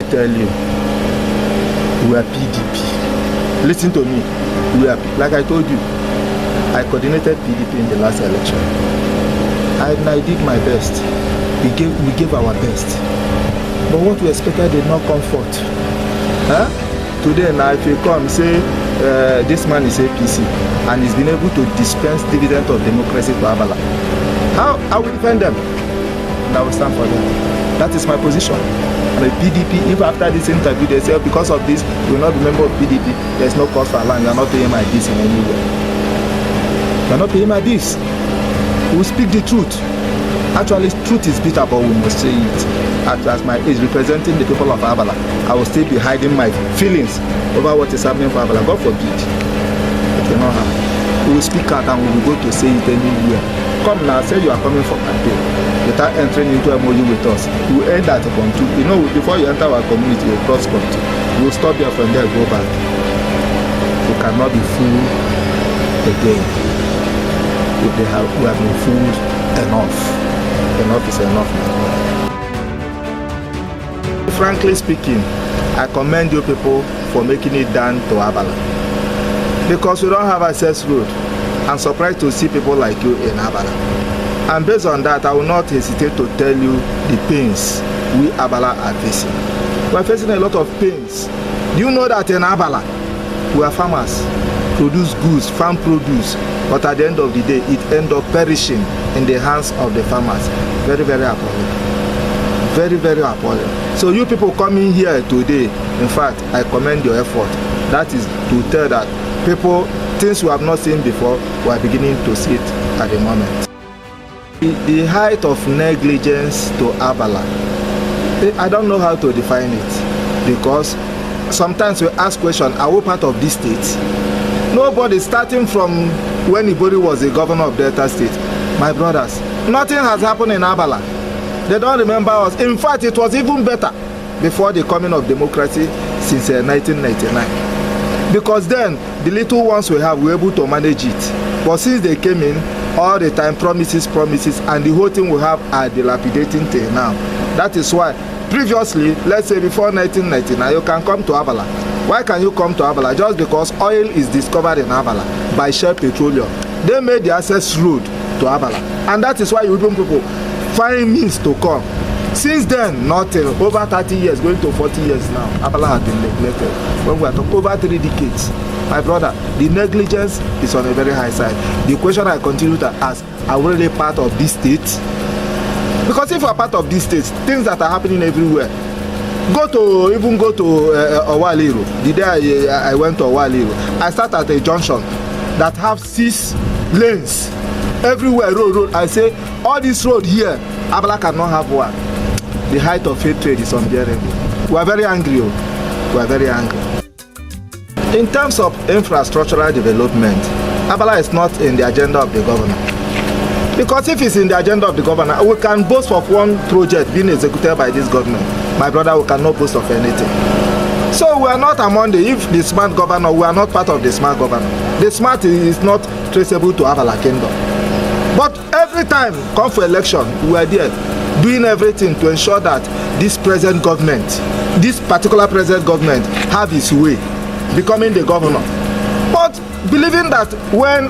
tell you, we are PDP. Listen to me. We are, like I told you, I coordinated PDP in the last election. And I did my best. We gave our best. But what we expected did not come forth. Huh? Today now, if you come say this man is APC and he's been able to dispense dividend of democracy to Abala, how I will defend them? And I will stand for them. That is my position. And the PDP, if after this interview they say because of this we will not be member of PDP, there's no cause for alarm. You are not paying my bills in anywhere. You are not paying my bills. We will speak the truth. Actually, truth is bitter, but we must say it. As my age representing the people of Abala, I will still be hiding my feelings over what is happening for Abala. God forbid. It will not happen. We will speak out and we will go to say it anywhere. Come now, say you are coming for campaign without entering into a MOU with us. You will end at a country. You know, before you enter our community, you cross country. You will stop there from there, go back. You cannot be fooled again. We have been fooled enough. Enough is enough now. Frankly speaking, I commend you people for making it down to Abala. Because we don't have access road. I'm surprised to see people like you in Abala. And based on that, I will not hesitate to tell you the pains we Abala are facing. We are facing a lot of pains. Do you know that in Abala, we are farmers, produce goods, farm produce, but at the end of the day, it ends up perishing in the hands of the farmers. Very, very appalling. Very, very appalling. So you people coming here today, in fact, I commend your effort. That is to tell that people, things we have not seen before, we are beginning to see it at the moment. The height of negligence to Abala, I don't know how to define it, because sometimes we ask questions, are we part of this state? Nobody, starting from when Ibori was the governor of Delta State, my brothers, nothing has happened in Abala. They don't remember us. In fact, it was even better before the coming of democracy since 1999. Because then, the little ones we have, we were able to manage it. But since they came in, all the time, promises, and the whole thing we have are dilapidating till now. That is why, previously, let's say before 1999, you can come to Abala. Why can you come to Abala? Just because oil is discovered in Abala by Shell Petroleum. They made the access road to Abala. And that is why Udon people find means to come. Since then, nothing. Over 30 years, going to 40 years now, Abala has been neglected. When we are talking over 3 decades, my brother, the negligence is on a very high side. The question I continue to ask, are we really part of this state? Because if we are part of this state, things that are happening everywhere, go to Owaliro. The day I went to Owaliro, I sat at a junction that have 6 lanes everywhere, road. I say, all this road here, Abala cannot have one. The height of hatred is unbearable. We are very angry. We are very angry. In terms of infrastructural development, Abala is not in the agenda of the governor. Because if it's in the agenda of the governor, we can boast of one project being executed by this government. My brother, we cannot boast of anything. So we are not among if the smart governor, we are not part of the smart governor. The smart is not traceable to Abala Kingdom. But every time come for election, we are there doing everything to ensure that this present government, this particular present government, have its way, becoming the governor. But believing that when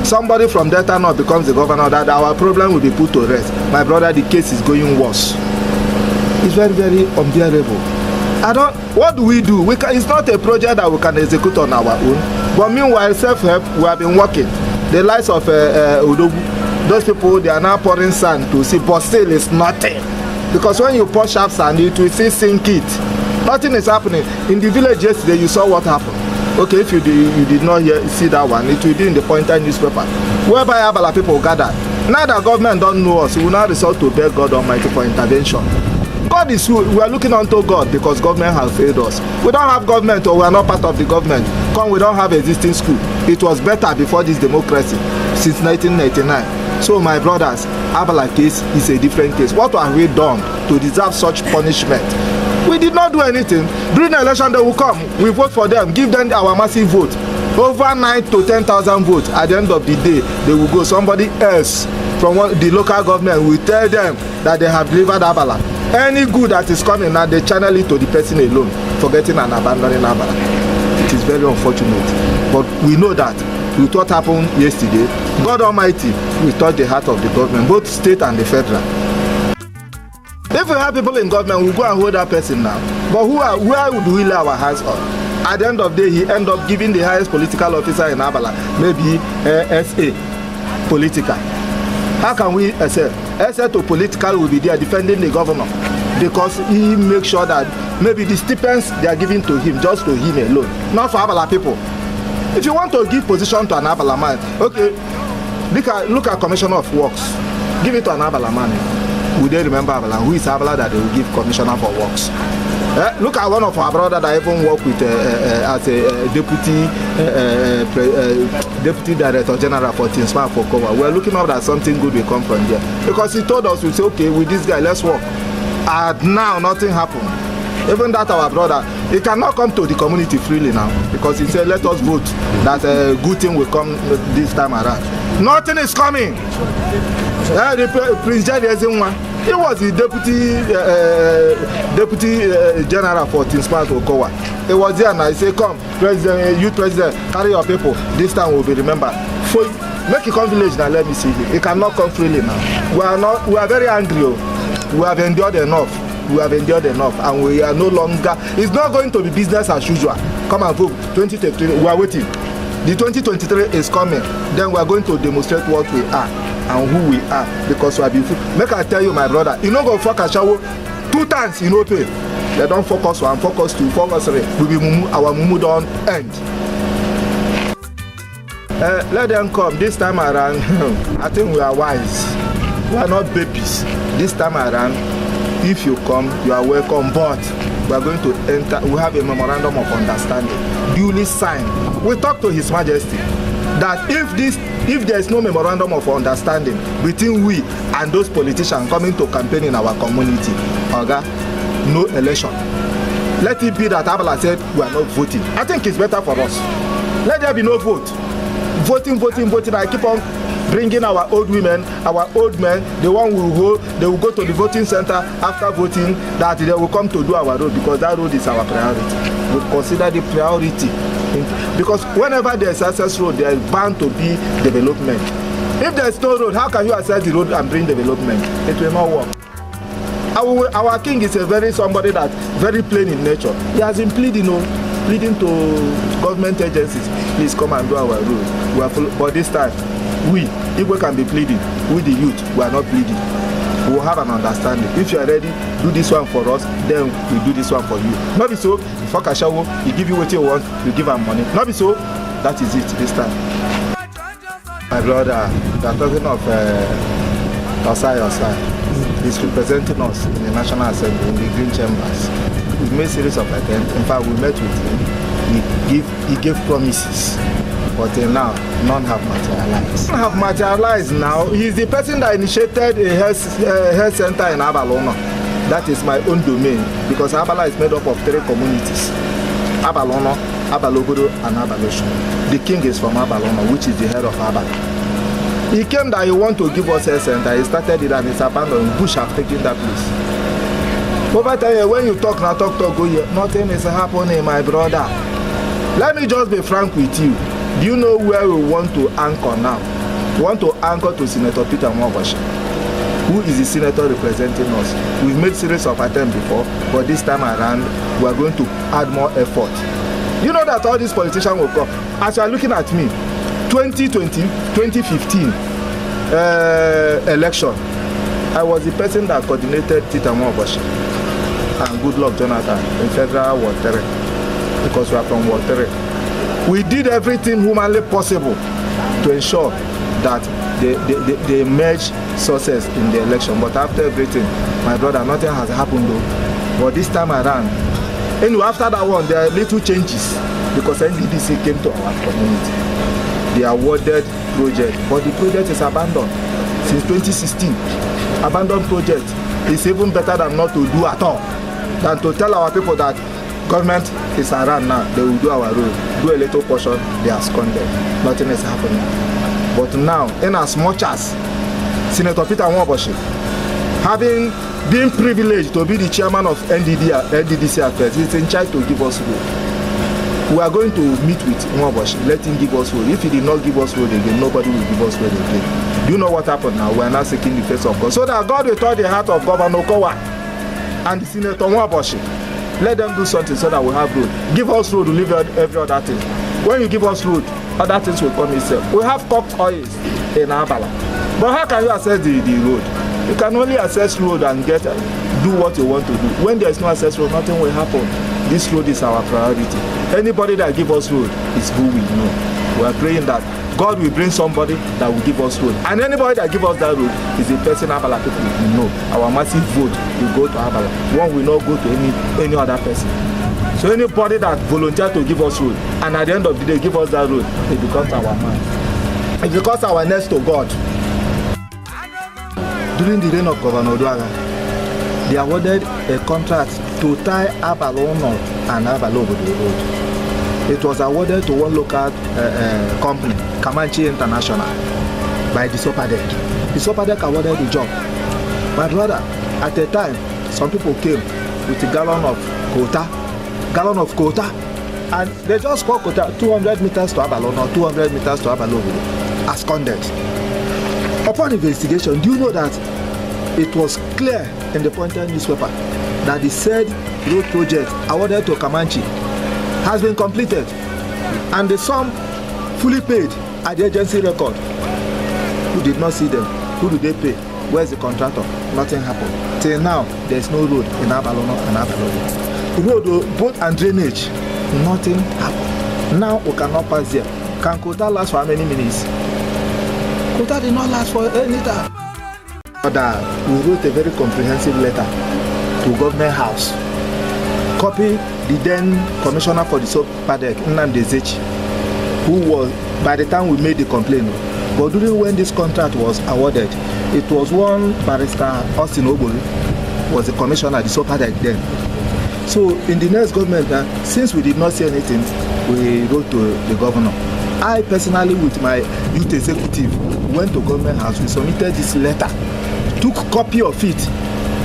somebody from Delta North becomes the governor, that our problem will be put to rest. My brother, the case is going worse. It's very, very unbearable. What do we do? It's not a project that we can execute on our own. But meanwhile, self-help, we have been working. The likes of Udogu, those people, they are now pouring sand to see, but still it's nothing. Because when you pour sharp sand, it will still sink it. Nothing is happening. In the village yesterday, you saw what happened. Okay, if you did not see that one, it will be in the Pointer newspaper, whereby Abala people gathered. Now that government don't know us, we will now resort to beg God Almighty for intervention. God is good. We are looking unto God because government has failed us. We don't have government, or we are not part of the government. We don't have existing school. It was better before this democracy since 1999. So my brothers, Abala case is a different case. What have we done to deserve such punishment? We did not do anything. During the election, they will come. We vote for them, give them our massive vote. Over 9,000 to 10,000 votes. At the end of the day, they will go. Somebody else from the local government will tell them that they have delivered Abala. Any good that is coming now, they channel it to the person alone, forgetting and abandoning Abala. It is very unfortunate. But we know that with what happened yesterday, God Almighty will touch the heart of the government, both state and the federal. If we have people in government, we'll go and hold that person now. But where would we lay our hands on? At the end of the day, he end up giving the highest political officer in Abala, maybe SA, political. How can we accept? SA to political will be there defending the governor because he makes sure that maybe the stipends they are giving to him, just to him alone, not for Abala people. If you want to give position to an Abala man, okay, look at Commissioner of Works, give it to an Abala man. Would they remember Abala? Who is Abala that they will give Commissioner for Works? Look at one of our brothers that even work with as a deputy director general for Tinsman for cover. We're looking up that something good will come from there because he told us, we say, okay, with this guy, let's work. And now nothing happened. Even that our brother, he cannot come to the community freely now because he said, let us vote that a good thing will come this time around. Nothing is coming. Prince Jerry Ezenwa, he was the deputy general for Tinsman Okowa. He was there and I say, come, president, youth president, carry your people. This time will be remembered. Make it come village now, let me see him. He cannot come freely now. We are very angry. We have endured enough. And we are no longer, it's not going to be business as usual. Come and vote 2023. We are waiting. The 2023 is coming. Then we are going to demonstrate what we are and who we are because we are beautiful. Make I tell you, my brother, you know go fuck a shower 2 times, you know pay. They don't focus 1, focus 2, focus 3. We be our mumu don't end. Let them come this time around. I think we are wise. We are not babies. This time around, if you come, you are welcome. But we are going to enter. We have a memorandum of understanding, duly signed. We talk to His Majesty that if there is no memorandum of understanding between we and those politicians coming to campaign in our community, okay, no election. Let it be that Abala said we are not voting. I think it's better for us. Let there be no vote. Voting. I keep on bringing our old women, our old men, the one they will go to the voting center after voting, that they will come to do our road because that road is our priority. We consider the priority because whenever there is access road, there is bound to be development. If there is no road, how can you access the road and bring development? It will not work. Our king is somebody that very plain in nature. He has been pleading to government agencies, please come and do our road. But this time, if we can be pleading, we the youth, we are not pleading. We will have an understanding. If you are ready, do this one for us, then we do this one for you. Not be so, fuck a shower, he give you what you want, you give him money. Not be so, that is it this time. My brother, we are talking of Osai. He's representing us in the National Assembly, in the Green Chambers. We made a series of attempts. In fact, we met with him. He gave promises. But now, none have materialized. Now. He's the person that initiated a health center in Abalona. That is my own domain because Abala is made up of 3 communities. Abalona, Abalogodo, and Abalosho. The king is from Abalona, which is the head of Abala. He came that he want to give us a health center. He started it and it's abandoned. Bush have taken that place. Over time, when you talk, go here. Nothing is happening, my brother. Let me just be frank with you. Do you know where we want to anchor now? We want to anchor to Senator Peter Mwabashi, who is the senator representing us. We've made series of attempts before, but this time around, we are going to add more effort. You know that all these politicians will come. As you are looking at me, 2015 election, I was the person that coordinated Peter Mwabashi and Goodluck Jonathan in Federal Ward 3, because we are from Ward 3. We did everything humanly possible to ensure that they merge success in the election. But after everything, my brother, nothing has happened though. But this time around, anyway, after that one, there are little changes because NDDC came to our community. They awarded project, but the project is abandoned since 2016. Abandoned project is even better than not to do at all, than to tell our people that government is around now, they will do our road, do a little portion, they are squandered. Nothing is happening. But now, in as much as Senator Peter Mwabashi having being privileged to be the chairman of NDDC affairs, he's in charge to give us road. We are going to meet with Nwaoboshi, let him give us road. If he did not give us road again, nobody will give us road again. Do you know what happened now? We are now seeking the face of God. So that God will touch the heart of Governor Okowa and the Senator Nwaoboshi. Let them do something so that we have road. Give us road, leave every other thing. When you give us road, other things will come itself. We have cocked oils in Abala. But how can you access the road? You can only access road and do what you want to do. When there is no access road, nothing will happen. This road is our priority. Anybody that gives us road is who we know. We are praying that God will bring somebody that will give us road. And anybody that gives us that road is a person Abala people we know. Our massive vote will go to Abala. One will not go to any other person. So anybody that volunteers to give us road and at the end of the day give us that road, it becomes our man. It becomes our next to God. During the reign of Governor Oduaghan, they awarded a contract to tie Abala North and Abala Obodo Road. It was awarded to one local company, Kamanchi International, by the Sopadec. The Sopadec awarded the job. But rather, at the time, some people came with a gallon of quota, and they just bought quota 200 meters to Abala North, 200 meters to Abala Obodo, as conduct. Upon investigation, do you know that it was clear in the Pointer newspaper that the said road project awarded to Kamanchi has been completed and the sum fully paid at the agency record? Who did not see them? Who did they pay? Where's the contractor? Nothing happened. Till now, there's no road in Abala North and Abala Obodo. Road, boat and drainage, nothing happened. Now we cannot pass there. Can quota last for how many minutes? Quota did not last for any time. We wrote a very comprehensive letter to Government House. Copy the then Commissioner for the Sopadec, Nnamdi Ezechi, who was, by the time we made the complaint, but during when this contract was awarded, it was one barrister, Austin Obori, was the commissioner at the Sopadec then. So in the next government, since we did not see anything, we wrote to the governor. I personally, with my youth executive, went to Government House. We submitted this letter, took copy of it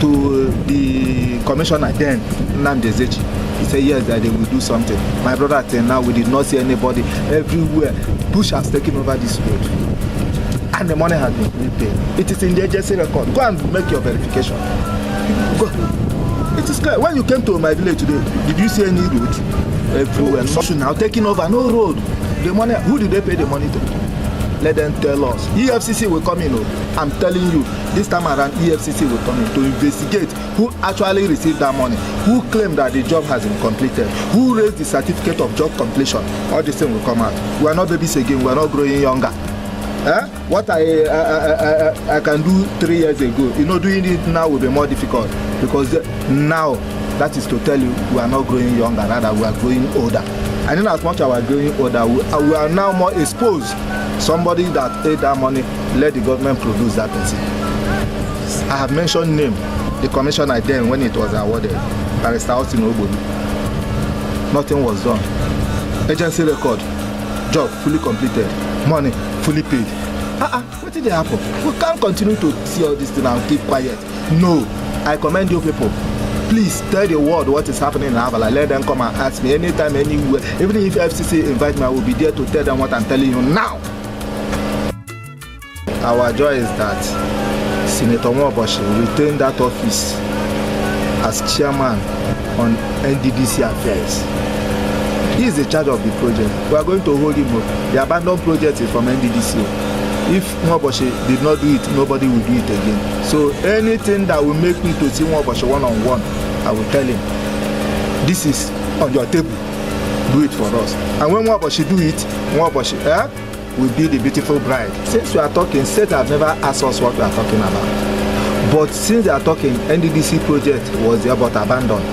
to the commissioner then, Nnamdi Ezechi. He said yes, that they will do something. My brother said now we did not see anybody. Everywhere, Bush has taken over this road, and the money has been repaid. It is in the agency record. Go and make your verification. Go. It is clear. When you came to my village today, did you see any road? Everywhere. Now taking over, no road. The money, who did they pay the money to? Let them tell us. EFCC will come in. I'm telling you, this time around EFCC will come in to investigate who actually received that money, who claimed that the job has been completed, who raised the certificate of job completion. All this thing will come out. We are not babies again. We are not growing younger. What I can do 3 years ago, doing it now will be more difficult, because now, that is to tell you, we are not growing younger, rather we are growing older. And in as much as we are growing older, we are now more exposed. Somebody that paid that money, let the government produce that person. I have mentioned name, the commissioner then when it was awarded, Barrister Austin Obori. Nothing was done. Agency record, job fully completed, money fully paid. What did happen? We can't continue to see all this thing and keep quiet. No, I commend you people. Please tell the world what is happening in Abala. Let them come and ask me anytime, anywhere. Even if FCC invite me, I will be there to tell them what I'm telling you now. Our joy is that Senator Nwaoboshi retained that office as chairman on NDDC affairs. He is in charge of the project. We are going to hold him up. The abandoned project is from NDDC. If Nwaoboshi did not do it, nobody will do it again. So anything that will make me to see Nwaoboshi one-on-one, I will tell him, this is on your table. Do it for us. And when Nwaoboshi do it, Nwaoboshi will be the beautiful bride. Since we are talking, state have never asked us what we are talking about. But since they are talking, NDDC project was there but abandoned.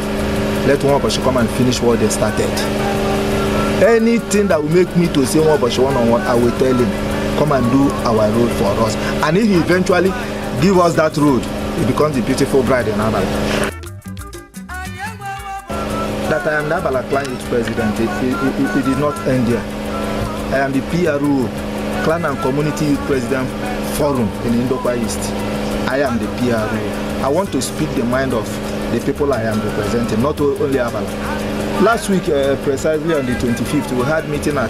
Let Nwaoboshi come and finish what they started. Anything that will make me to see Nwaoboshi one-on-one, I will tell him, come and do our road for us. And if he eventually give us that road, it becomes the beautiful bride in Abala. That I am the Abala Clan Youth President, it did not end here. I am the PRO, Clan and Community Youth President Forum in Ndokwa East. I am the PRO. I want to speak the mind of the people I am representing, not only Abala. Last week, precisely on the 25th, we had meeting at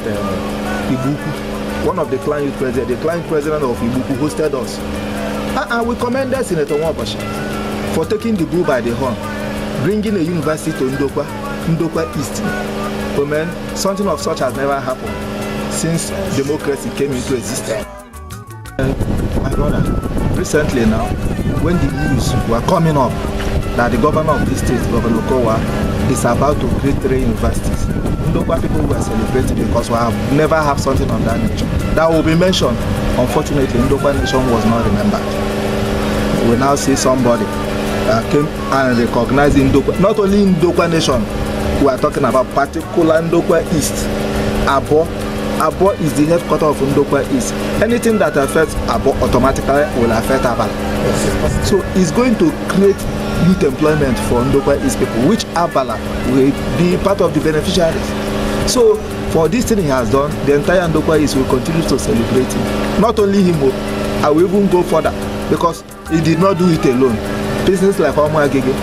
Ibuku. One of the client youth president, the client president of Ibuku hosted us. We commended Senator Nwabashi for taking the bull by the horn, bringing a university to Ndokwa East. Oh man, something of such has never happened since democracy came into existence. My brother, recently now, when the news were coming up that the governor of this state, Governor Okowa, is about to create 3 universities, Ndokwa people were celebrating because we have never had something of that nature. That will be mentioned. Unfortunately, Ndokwa Nation was not remembered. We now see somebody came and recognized Ndokwa. Not only Ndokwa Nation, we are talking about particular Ndokwa East. Abo is the headquarters of Ndokwa East. Anything that affects Abo automatically will affect Abala. So it's going to create youth employment for Ndokwa East people, which Abala will be part of the beneficiaries. So for this thing he has done, the entire Ndokwa East will continue to celebrate him. Not only him, I will even go further, because he did not do it alone. Business like Omo Agege,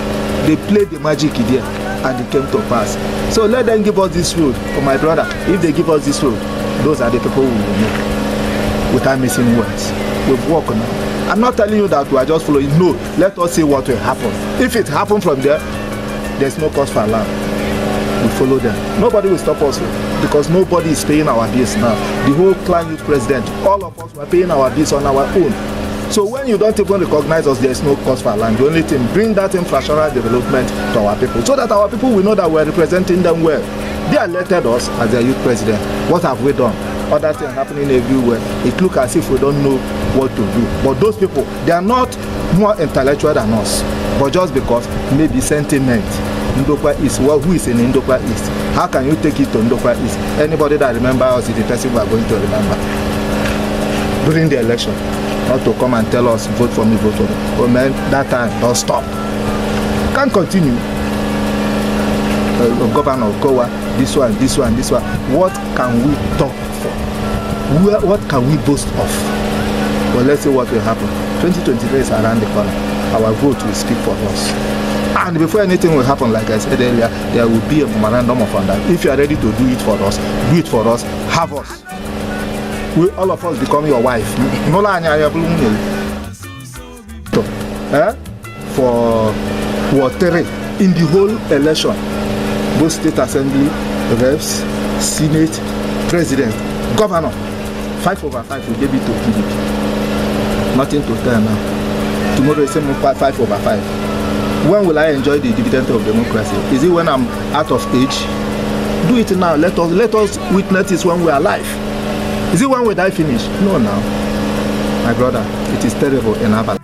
they played the magic there and it came to pass. So let them give us this road. For my brother, if they give us this road, those are the people who will know without missing words. We've worked now. I'm not telling you that we are just following. No, let us see what will happen. If it happens from there, there's no cause for alarm. We follow them. Nobody will stop us because nobody is paying our bills now. The whole clan youth president, all of us were paying our bills on our own. So when you don't even recognize us, there is no cause for alarm. The only thing, bring that infrastructural development to our people so that our people will know that we are representing them well. They elected us as their youth president. What have we done? Other things happening everywhere. It looks as if we don't know what to do. But those people, they are not more intellectual than us. But just because maybe sentiment, Ndokwa East, who is in Ndokwa East? How can you take it to Ndokwa East? Anybody that remembers us is the person we are going to remember during the election. Not to come and tell us, vote for me, vote for me. Oh man, that time, don't stop. Can't continue. Governor Okowa, this one. What can we talk for? What can we boast of? Well, let's see what will happen. 2023 is around the corner. Our vote will speak for us. And before anything will happen, like I said earlier, there will be a memorandum of understanding. If you are ready to do it for us, have us. Will all of us become your wife? For water in the whole election, both state assembly, reps, senate, president, governor, 5/5 will give it to PDP. Nothing to tell now. Tomorrow is 5/5. When will I enjoy the dividend of democracy? Is it when I'm out of age? Do it now. Let us witness this when we are alive. Is it when we die finish? No, now. My brother, it is terrible in Abala.